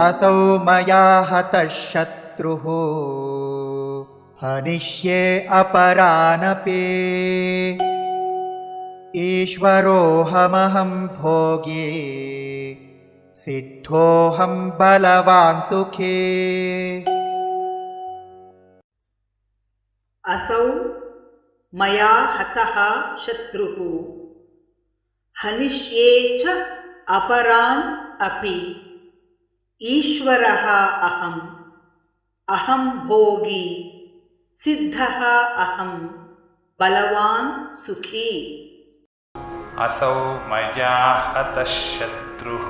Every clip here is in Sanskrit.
असौ मया हतः शत्रुः हनिष्ये अपरानपि ईश्वरोऽहमहं भोगी सिद्धोऽहं बलवान् सुखी। असौ मया हतः शत्रुः हनिष्ये च अपरान् अपि ईश्वरः अहं भोगी सिद्धः अहं बलवान् सुखी। असौ मया हतः शत्रुः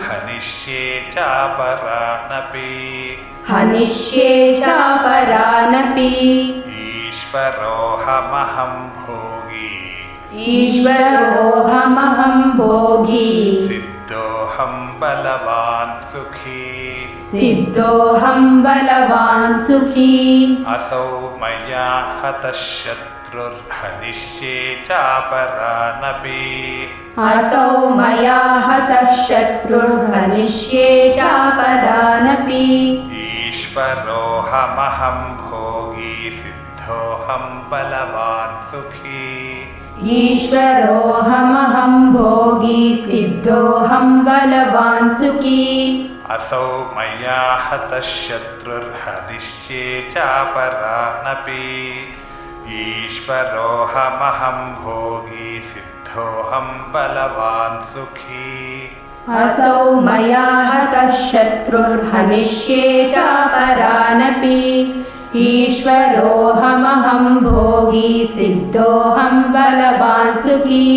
हनिष्ये चापरानपि ईश्वरोऽहमहं भोगी सिद्धोऽहं बलवान् सुखी। असौ मया हतः शत्रुर्हनिष्ये चापरानपि ईश्वरोऽहमहं भोगी सिद्धोऽहं बलवान् सुखी। असौ मया हतः शत्रुर्हनिष्ये चापरानपि ईश्वरोऽहमहं भोगी सिद्धोऽहं बलवान् सुखी। असौ मया हतः शत्रुर्हनिष्ये चापरानपि ईश्वरोऽहमहं भोगी सिद्धोऽहं बलवान् सुखी।